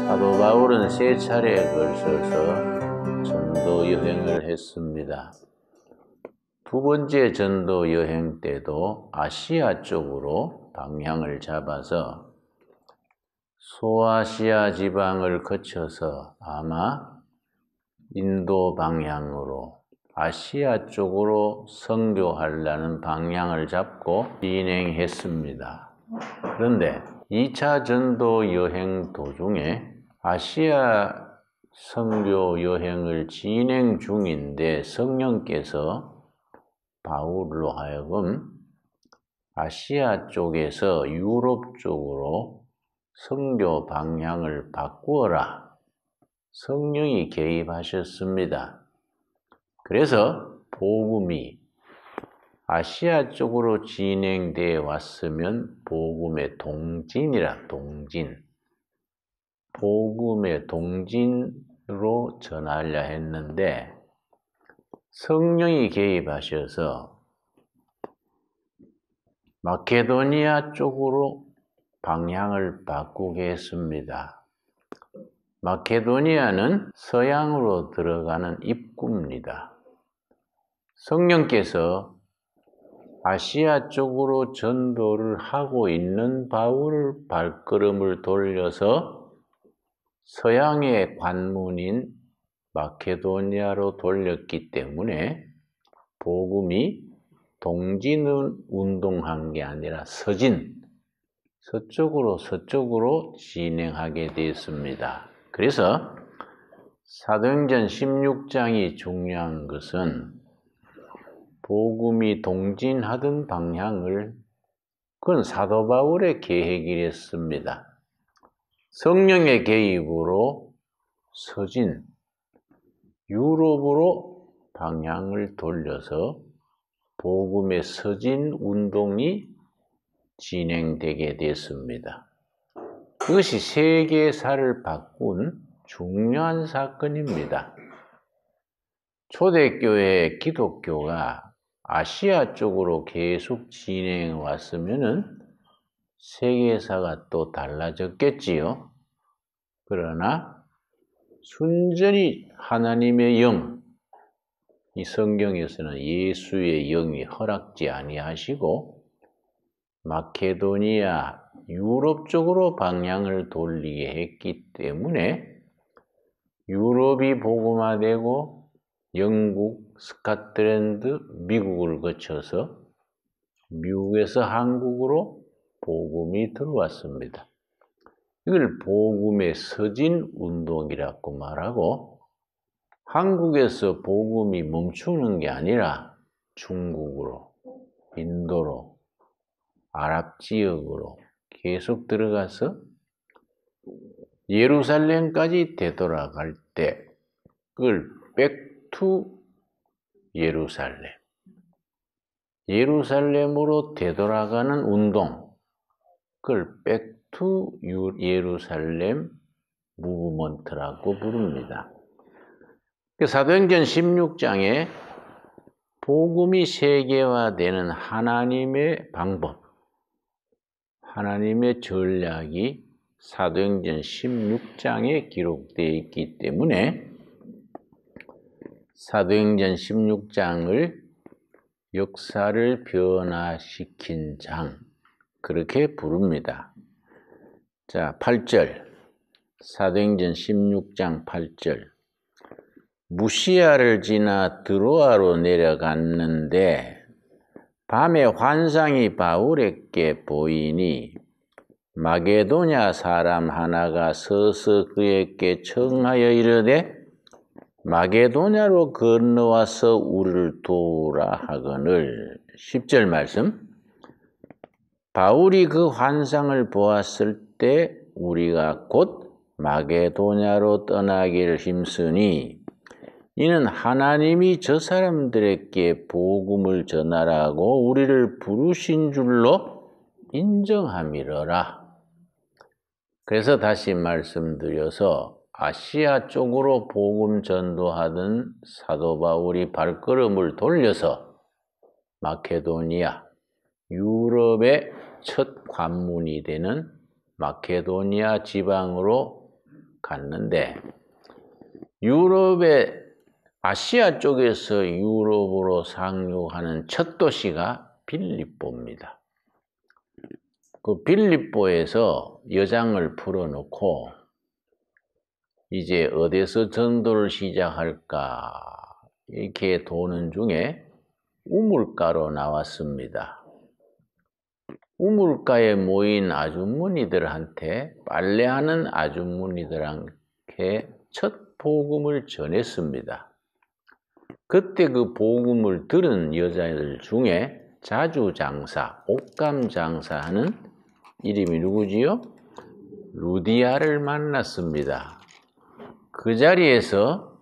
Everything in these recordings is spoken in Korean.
사도 바울은 3차례에 걸쳐서 전도 여행을 했습니다. 두 번째 전도 여행 때도 아시아 쪽으로 방향을 잡아서 소아시아 지방을 거쳐서 아마 인도 방향으로 아시아 쪽으로 선교하려는 방향을 잡고 진행했습니다. 그런데 2차 전도 여행 도중에 아시아 선교 여행을 진행 중인데 성령께서 바울로 하여금 아시아 쪽에서 유럽 쪽으로 선교 방향을 바꾸어라. 성령이 개입하셨습니다. 그래서 복음이 아시아 쪽으로 진행되어 왔으면 복음의 동진이라 동진. 복음의 동진으로 전하려 했는데 성령이 개입하셔서 마케도니아 쪽으로 방향을 바꾸게 했습니다. 마케도니아는 서양으로 들어가는 입구입니다. 성령께서 아시아 쪽으로 전도를 하고 있는 바울 발걸음을 돌려서 서양의 관문인 마케도니아로 돌렸기 때문에 복음이 동진 운동한 게 아니라 서쪽으로 진행하게 되었습니다. 그래서 사도행전 16장이 중요한 것은 복음이 동진하던 방향을 그건 사도 바울의 계획이었습니다. 성령의 개입으로 서진, 유럽으로 방향을 돌려서 복음의 서진 운동이 진행되게 됐습니다. 그것이 세계사를 바꾼 중요한 사건입니다. 초대교회 기독교가 아시아 쪽으로 계속 진행해 왔으면은 세계사가 또 달라졌겠지요. 그러나 순전히 하나님의 영, 이 성경에서는 예수의 영이 허락지 아니하시고 마케도니아, 유럽 쪽으로 방향을 돌리게 했기 때문에 유럽이 복음화되고 영국, 스코틀랜드, 미국을 거쳐서 미국에서 한국으로 복음이 들어왔습니다. 이걸 복음의 서진 운동이라고 말하고 한국에서 복음이 멈추는 게 아니라 중국으로, 인도로, 아랍 지역으로 계속 들어가서 예루살렘까지 되돌아갈 때 그걸 백투 예루살렘으로 되돌아가는 운동, 그걸 백투 예루살렘 무브먼트라고 부릅니다. 사도행전 16장에 복음이 세계화되는 하나님의 방법, 하나님의 전략이 사도행전 16장에 기록되어 있기 때문에 사도행전 16장을 역사를 변화시킨 장, 그렇게 부릅니다. 자, 8절. 사도행전 16장 8절. 무시아를 지나 드로아로 내려갔는데 밤에 환상이 바울에게 보이니 마게도냐 사람 하나가 서서 그에게 청하여 이르되 마게도냐로 건너와서 우리를 도우라 하거늘. 10절 말씀. 바울이 그 환상을 보았을 때 우리가 곧 마게도냐로 떠나기를 힘쓰니 이는 하나님이 저 사람들에게 복음을 전하라고 우리를 부르신 줄로 인정함이러라. 그래서 다시 말씀드려서 아시아 쪽으로 복음 전도하던 사도 바울이 발걸음을 돌려서 마케도니아, 유럽의 첫 관문이 되는 마케도니아 지방으로 갔는데 유럽의 아시아 쪽에서 유럽으로 상륙하는 첫 도시가 빌립보입니다. 그 빌립보에서 여장을 풀어놓고 이제 어디서 전도를 시작할까 이렇게 도는 중에 우물가로 나왔습니다. 우물가에 모인 아주머니들한테 빨래하는 아주머니들한테 첫 복음을 전했습니다. 그때 그 복음을 들은 여자들 중에 자주장사, 옷감장사하는 이름이 누구지요? 루디아를 만났습니다. 그 자리에서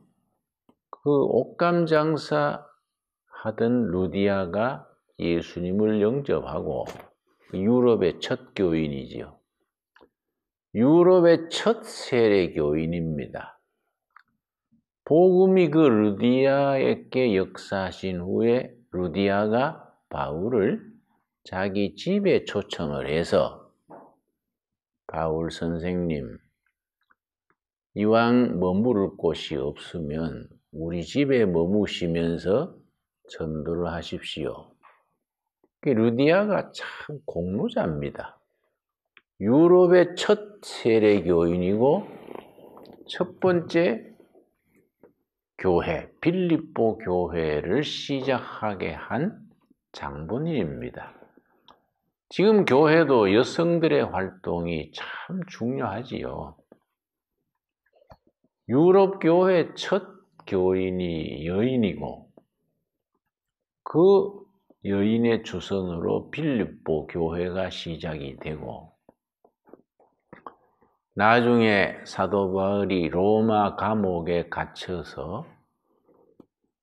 그 옷감장사 하던 루디아가 예수님을 영접하고 유럽의 첫 교인이지요. 유럽의 첫 세례 교인입니다. 복음이 그 루디아에게 역사하신 후에 루디아가 바울을 자기 집에 초청을 해서 바울 선생님, 이왕 머무를 곳이 없으면 우리 집에 머무시면서 전도를 하십시오. 루디아가 참 공로자입니다. 유럽의 첫 세례 교인이고 첫 번째 교회, 빌립보 교회를 시작하게 한 장본인입니다. 지금 교회도 여성들의 활동이 참 중요하지요. 유럽 교회 첫 교인이 여인이고 그 여인의 주선으로 빌립보 교회가 시작이 되고 나중에 사도 바울이 로마 감옥에 갇혀서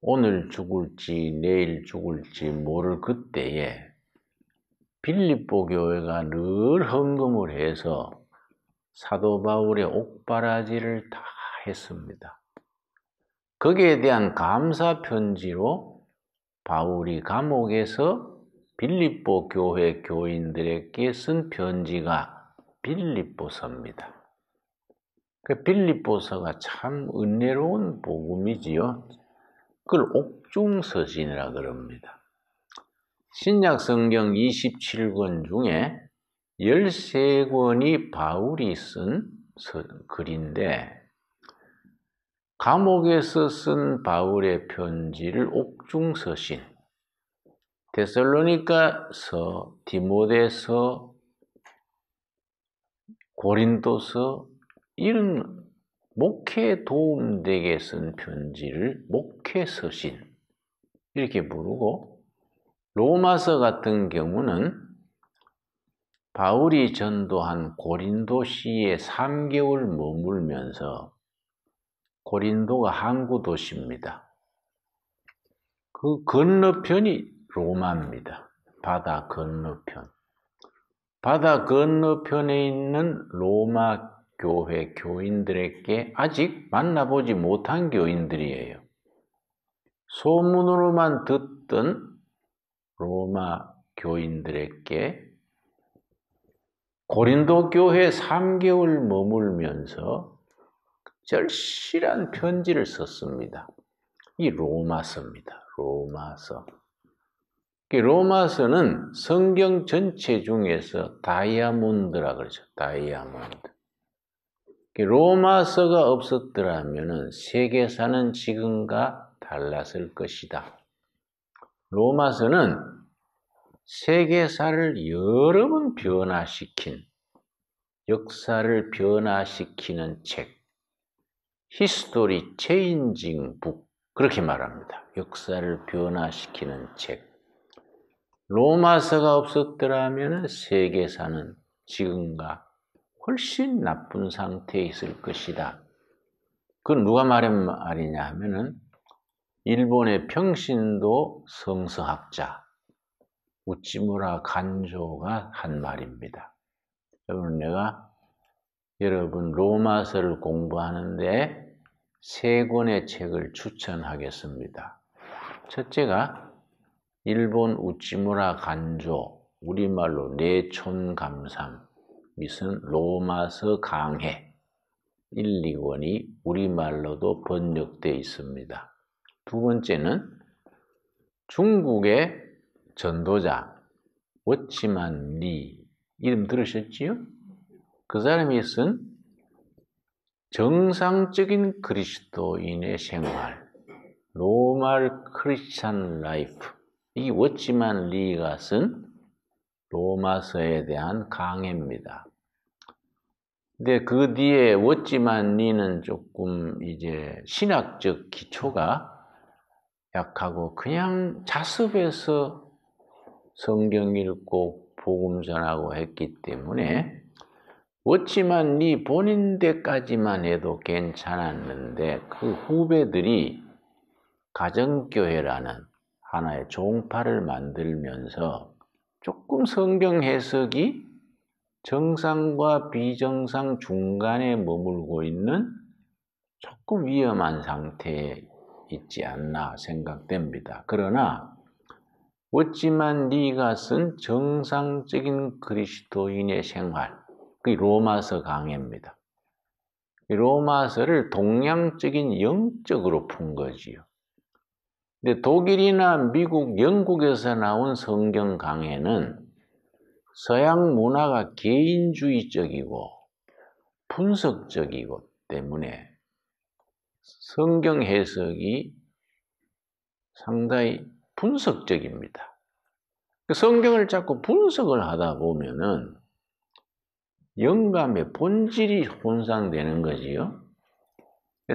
오늘 죽을지 내일 죽을지 모를 그때에 빌립보 교회가 늘 헌금을 해서 사도 바울의 옥바라지를 다 했습니다. 거기에 대한 감사 편지로 바울이 감옥에서 빌립보 교회 교인들에게 쓴 편지가 빌립보서입니다. 그 빌립보서가 참 은혜로운 복음이지요. 그걸 옥중서신이라 그럽니다. 신약 성경 27권 중에 13권이 바울이 쓴 글인데 감옥에서 쓴 바울의 편지를 옥중서신, 데살로니가서, 디모데서, 고린도서 이런 목회에 도움되게 쓴 편지를 목회서신 이렇게 부르고 로마서 같은 경우는 바울이 전도한 고린도시에 3개월 머물면서 고린도가 항구 도시입니다. 그 건너편이 로마입니다. 바다 건너편. 바다 건너편에 있는 로마 교회 교인들에게 아직 만나보지 못한 교인들이에요. 소문으로만 듣던 로마 교인들에게 고린도 교회에 3개월 머물면서 절실한 편지를 썼습니다. 이 로마서입니다. 로마서. 로마서는 성경 전체 중에서 다이아몬드라 그러죠. 다이아몬드. 로마서가 없었더라면 세계사는 지금과 달랐을 것이다. 로마서는 세계사를 여러 번 변화시킨, 역사를 변화시키는 책, 히스토리 체인징 북, 그렇게 말합니다. 역사를 변화시키는 책. 로마서가 없었더라면 세계사는 지금과 훨씬 나쁜 상태에 있을 것이다. 그건 누가 말한 말이냐 하면은 일본의 평신도 성서학자 우찌무라 간조가 한 말입니다. 내가 여러분 로마서를 공부하는데 3권의 책을 추천하겠습니다. 첫째가 일본 우찌무라 간조, 우리말로 내촌감삼, 미슨 로마서 강해. 1, 2권이 우리말로도 번역되어 있습니다. 두 번째는 중국의 전도자 워치만 리, 이름 들으셨지요? 그 사람이 쓴 정상적인 그리스도인의 생활, 노멀 크리스찬 라이프, 이 워치만 리가 쓴 로마서에 대한 강해입니다. 근데 그 뒤에 워치만 리는 조금 이제 신학적 기초가 약하고 그냥 자습해서 성경 읽고 복음 전하고 했기 때문에 워치만 리 본인 때까지만 해도 괜찮았는데 그 후배들이 가정교회라는 하나의 종파를 만들면서 조금 성경 해석이 정상과 비정상 중간에 머물고 있는 조금 위험한 상태에 있지 않나 생각됩니다. 그러나 워치만 리가 쓴 정상적인 그리스도인의 생활, 그게 로마서 강해입니다. 로마서를 동양적인 영적으로 푼 거지요. 근데 독일이나 미국, 영국에서 나온 성경 강해는 서양 문화가 개인주의적이고 분석적이고 때문에 성경 해석이 상당히 분석적입니다. 성경을 자꾸 분석을 하다 보면은 영감의 본질이 혼상되는 거지요.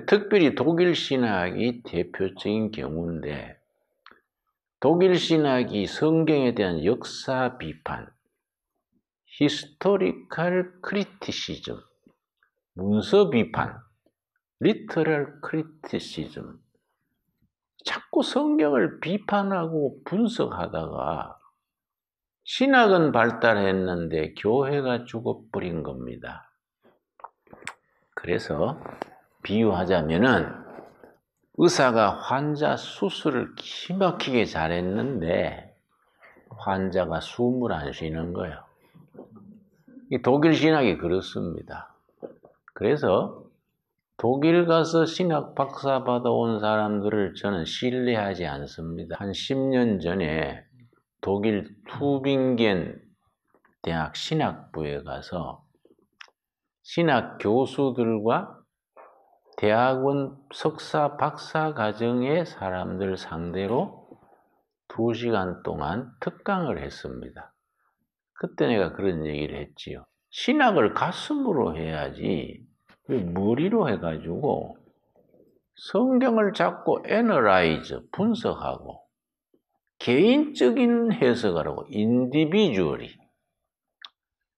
특별히 독일 신학이 대표적인 경우인데 독일 신학이 성경에 대한 역사 비판, 히스토리컬 크리티시즘, 문서 비판, 리터럴 크리티시즘, 자꾸 성경을 비판하고 분석하다가 신학은 발달했는데 교회가 죽어버린 겁니다. 그래서 비유하자면은 의사가 환자 수술을 기막히게 잘했는데 환자가 숨을 안 쉬는 거예요. 이 독일 신학이 그렇습니다. 그래서 독일 가서 신학 박사 받아온 사람들을 저는 신뢰하지 않습니다. 한 10년 전에 독일 투빙겐 대학 신학부에 가서 신학 교수들과 대학원 석사, 박사 과정의 사람들 상대로 2시간 동안 특강을 했습니다. 그때 내가 그런 얘기를 했지요. 신학을 가슴으로 해야지 왜 머리로 해가지고 성경을 자꾸 애널라이즈, 분석하고 개인적인 해석하라고, 인디비주얼이.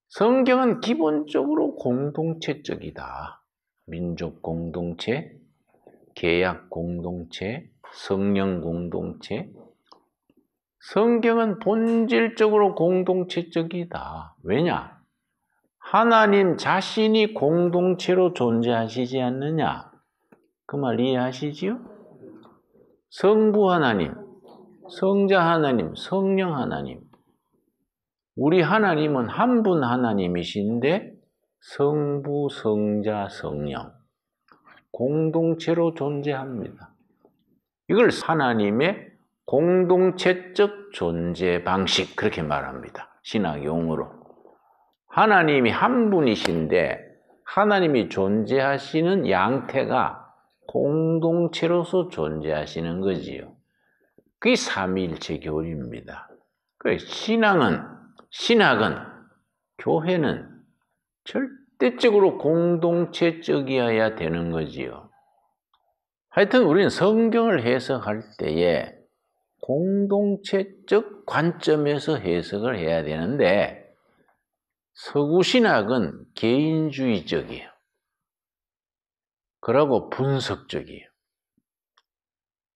성경은 기본적으로 공동체적이다. 민족 공동체, 계약 공동체, 성령 공동체. 성경은 본질적으로 공동체적이다. 왜냐? 하나님 자신이 공동체로 존재하시지 않느냐? 그 말 이해하시지요? 성부 하나님, 성자 하나님, 성령 하나님. 우리 하나님은 한 분 하나님이신데 성부, 성자, 성령. 공동체로 존재합니다. 이걸 하나님의 공동체적 존재 방식, 그렇게 말합니다. 신학 용어로. 하나님이 한 분이신데 하나님이 존재하시는 양태가 공동체로서 존재하시는 거지요. 그게 삼위일체 교리입니다. 신학은, 교회는 절대적으로 공동체적이어야 되는 거지요. 하여튼 우리는 성경을 해석할 때에 공동체적 관점에서 해석을 해야 되는데 서구 신학은 개인주의적이에요. 그리고 분석적이에요.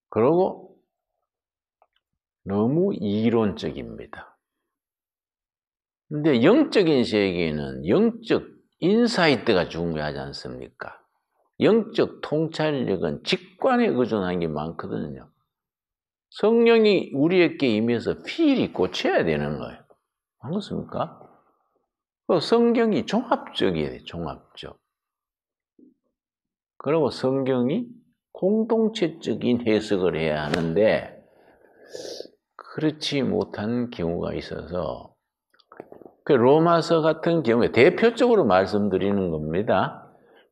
그리고 너무 이론적입니다. 근데 영적인 세계에는 영적 인사이트가 중요하지 않습니까? 영적 통찰력은 직관에 의존한 게 많거든요. 성령이 우리에게 임해서 필히 고쳐야 되는 거예요. 안 그렇습니까? 성경이 종합적이에요, 종합적. 그리고 성경이 공동체적인 해석을 해야 하는데 그렇지 못한 경우가 있어서 그 로마서 같은 경우에 대표적으로 말씀드리는 겁니다.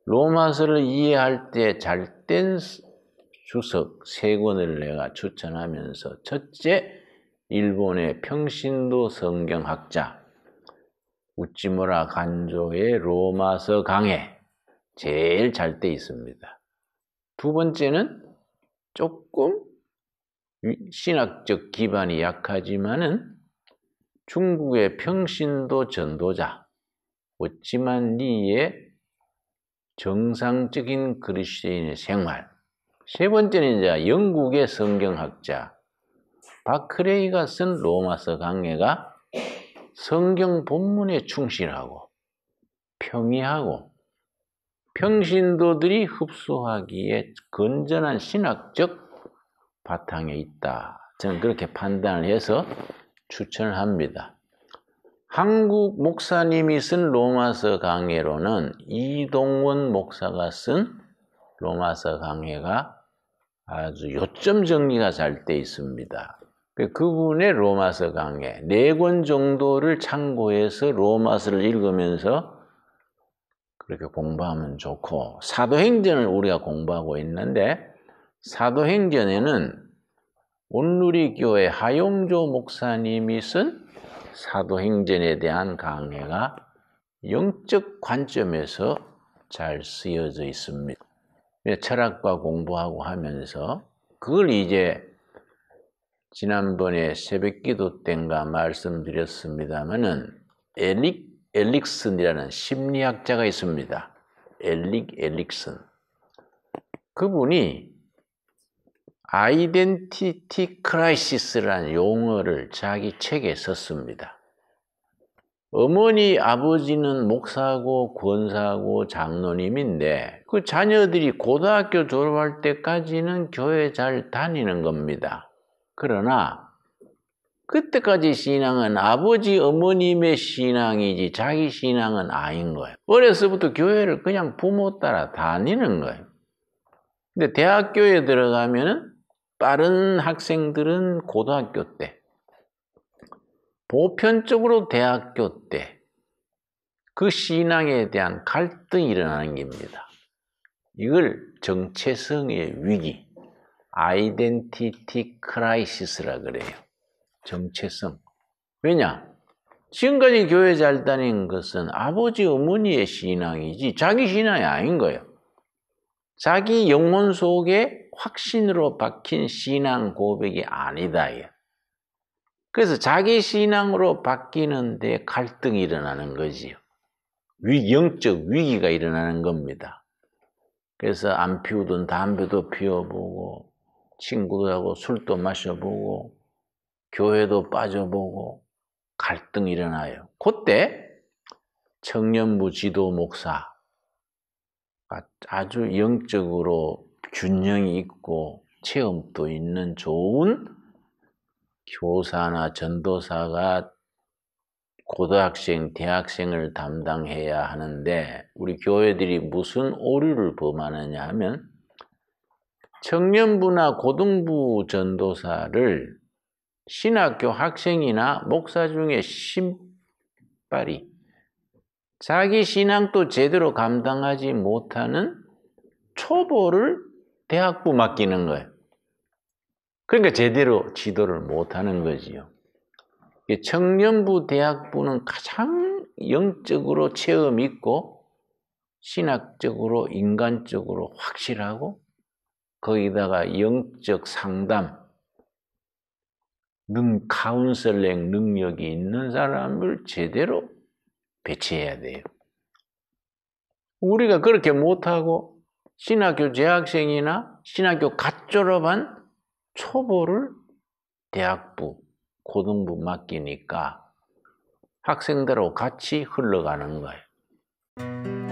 로마서를 이해할 때 잘된 주석 세 권을 내가 추천하면서 첫째, 일본의 평신도 성경학자 우찌무라 간조의 로마서 강해 제일 잘 돼 있습니다. 두 번째는 조금 신학적 기반이 약하지만은 중국의 평신도 전도자 오찌만 리의 정상적인 그리스도인의 생활. 세 번째는 이제 영국의 성경학자 바크레이가 쓴 로마서 강해가 성경 본문에 충실하고 평이하고 평신도들이 흡수하기에 건전한 신학적 바탕에 있다. 저는 그렇게 판단을 해서 추천을 합니다. 한국 목사님이 쓴 로마서 강해로는 이동원 목사가 쓴 로마서 강해가 아주 요점 정리가 잘 돼 있습니다. 그분의 로마서 강해 4권 정도를 참고해서 로마서를 읽으면서 그렇게 공부하면 좋고, 사도행전을 우리가 공부하고 있는데 사도행전에는 온누리교회 하용조 목사님이 쓴 사도행전에 대한 강해가 영적 관점에서 잘 쓰여져 있습니다. 철학과 공부하고 하면서 그걸 이제 지난번에 새벽기도 때인가 말씀드렸습니다마는 엘릭슨이라는 심리학자가 있습니다. 엘릭슨. 그분이 아이덴티티 크라이시스라는 용어를 자기 책에 썼습니다. 어머니, 아버지는 목사고 권사고 장로님인데 그 자녀들이 고등학교 졸업할 때까지는 교회 잘 다니는 겁니다. 그러나 그때까지 신앙은 아버지, 어머님의 신앙이지 자기 신앙은 아닌 거예요. 어려서부터 교회를 그냥 부모 따라 다니는 거예요. 근데 대학교에 들어가면은 빠른 학생들은 고등학교 때, 보편적으로 대학교 때 그 신앙에 대한 갈등이 일어나는 겁니다. 이걸 정체성의 위기, 아이덴티티 크라이시스라 그래요. 정체성. 왜냐? 지금까지 교회 잘 다닌 것은 아버지, 어머니의 신앙이지 자기 신앙이 아닌 거예요. 자기 영혼 속에 확신으로 박힌 신앙 고백이 아니다. 그래서 자기 신앙으로 바뀌는데 갈등이 일어나는 거지요. 영적 위기가 일어나는 겁니다. 그래서 안 피우던 담배도 피워보고 친구들하고 술도 마셔보고 교회도 빠져보고 갈등이 일어나요. 그때 청년부 지도 목사가 아주 영적으로 균형이 있고 체험도 있는 좋은 교사나 전도사가 고등학생, 대학생을 담당해야 하는데 우리 교회들이 무슨 오류를 범하느냐 하면 청년부나 고등부 전도사를 신학교 학생이나 목사 중에 신발이 자기 신앙도 제대로 감당하지 못하는 초보를 대학부 맡기는 거예요. 그러니까 제대로 지도를 못하는 거지요. 청년부, 대학부는 가장 영적으로 체험 있고 신학적으로, 인간적으로 확실하고 거기다가 영적 상담, 카운셀링 능력이 있는 사람을 제대로 배치해야 돼요. 우리가 그렇게 못하고 신학교 재학생이나 신학교 갓 졸업한 초보를 대학부, 고등부 맡기니까 학생들하고 같이 흘러가는 거예요.